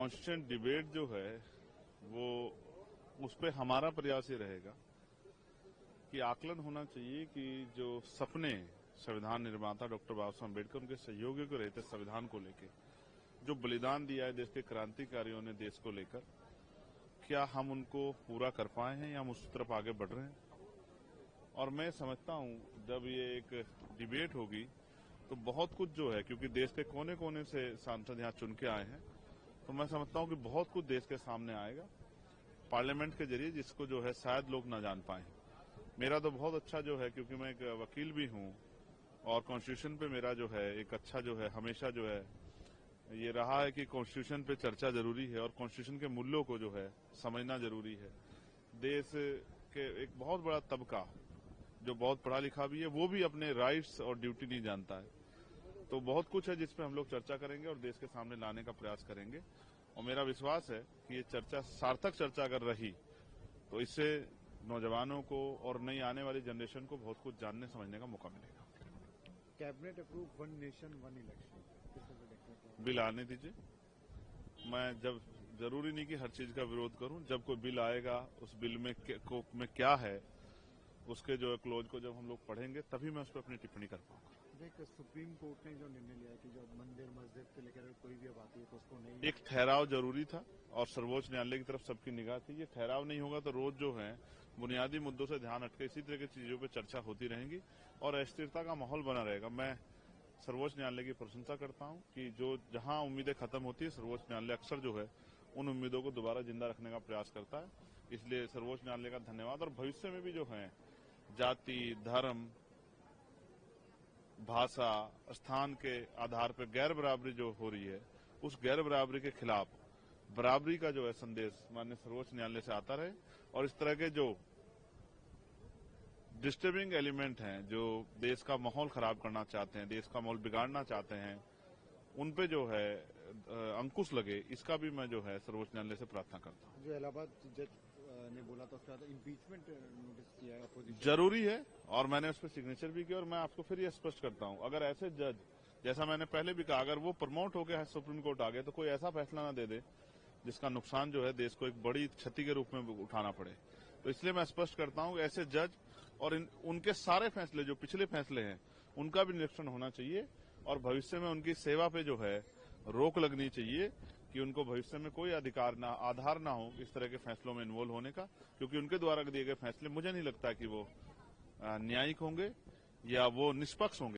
Constitution debate जो है वो उस पर हमारा प्रयास ये रहेगा कि आकलन होना चाहिए कि जो सपने संविधान निर्माता डॉक्टर बाबा साहब अम्बेडकर उनके सहयोगियों को रहते संविधान को लेकर जो बलिदान दिया है देश के क्रांतिकारियों ने देश को लेकर, क्या हम उनको पूरा कर पाए हैं या हम उस तरफ आगे बढ़ रहे हैं। और मैं समझता हूं जब ये एक डिबेट होगी तो बहुत कुछ जो है, क्योंकि देश के कोने कोने से सांसद यहाँ चुन के आए हैं, तो मैं समझता हूं कि बहुत कुछ देश के सामने आएगा पार्लियामेंट के जरिए जिसको जो है शायद लोग ना जान पाए। मेरा तो बहुत अच्छा जो है, क्योंकि मैं एक वकील भी हूं और कॉन्स्टिट्यूशन पे मेरा जो है एक अच्छा जो है हमेशा जो है ये रहा है कि कॉन्स्टिट्यूशन पे चर्चा जरूरी है और कॉन्स्टिट्यूशन के मूल्यों को जो है समझना जरूरी है। देश के एक बहुत बड़ा तबका जो बहुत पढ़ा लिखा भी है वो भी अपने राइट्स और ड्यूटी नहीं जानता है। तो बहुत कुछ है जिसपे हम लोग चर्चा करेंगे और देश के सामने लाने का प्रयास करेंगे और मेरा विश्वास है कि ये चर्चा सार्थक चर्चा अगर रही तो इससे नौजवानों को और नई आने वाली जनरेशन को बहुत कुछ जानने समझने का मौका मिलेगा। Cabinet approve one nation one election bill आने दीजिए। मैं जब जरूरी नहीं कि हर चीज का विरोध करूं, जब कोई बिल आएगा उस बिल में क्या है उसके जो है क्लोज को जब हम लोग पढ़ेंगे तभी मैं उस पर अपनी टिप्पणी कर पाऊंगा। सुप्रीम कोर्ट ने जो निर्णय लिया कि जो मंदिर मस्जिद को लेकर कोई भी बात है तो उसको नहीं, एक ठहराव जरूरी था और सर्वोच्च न्यायालय की तरफ सबकी निगाह थी। ये ठहराव नहीं होगा तो रोज जो है बुनियादी मुद्दों से ध्यान हटके इसी तरह की चीजों पर चर्चा होती रहेगी और अस्थिरता का माहौल बना रहेगा। मैं सर्वोच्च न्यायालय की प्रशंसा करता हूं कि जो जहां उम्मीदें खत्म होती है सर्वोच्च न्यायालय अक्सर जो है उन उम्मीदों को दोबारा जिंदा रखने का प्रयास करता है। इसलिए सर्वोच्च न्यायालय का धन्यवाद। और भविष्य में भी जो है जाति, धर्म, भाषा, स्थान के आधार पर गैर बराबरी जो हो रही है उस गैर बराबरी के खिलाफ बराबरी का जो है संदेश माननीय सर्वोच्च न्यायालय से आता रहे और इस तरह के जो डिस्टर्बिंग एलिमेंट हैं जो देश का माहौल खराब करना चाहते हैं, देश का माहौल बिगाड़ना चाहते हैं, उन पे जो है अंकुश लगे, इसका भी मैं जो है सर्वोच्च न्यायालय से प्रार्थना करता हूं। जो इलाहाबाद जज ने बोला था उसके बाद इम्पीचमेंट नोटिस किया है अपोजिशन जरूरी है और मैंने उस पर सिग्नेचर भी किया और मैं आपको फिर ये स्पष्ट करता हूं, अगर ऐसे जज जैसा मैंने पहले भी कहा अगर वो प्रमोट हो गया है सुप्रीम कोर्ट आ गए तो कोई ऐसा फैसला ना दे दे जिसका नुकसान जो है देश को एक बड़ी क्षति के रूप में उठाना पड़े। तो इसलिए मैं स्पष्ट करता हूं कि ऐसे जज और उनके सारे फैसले जो पिछले फैसले हैं उनका भी निरीक्षण होना चाहिए और भविष्य में उनकी सेवा पे जो है रोक लगनी चाहिए कि उनको भविष्य में कोई आधार ना हो इस तरह के फैसलों में इन्वॉल्व होने का, क्योंकि उनके द्वारा दिए गए फैसले मुझे नहीं लगता कि वो न्यायिक होंगे या वो निष्पक्ष होंगे।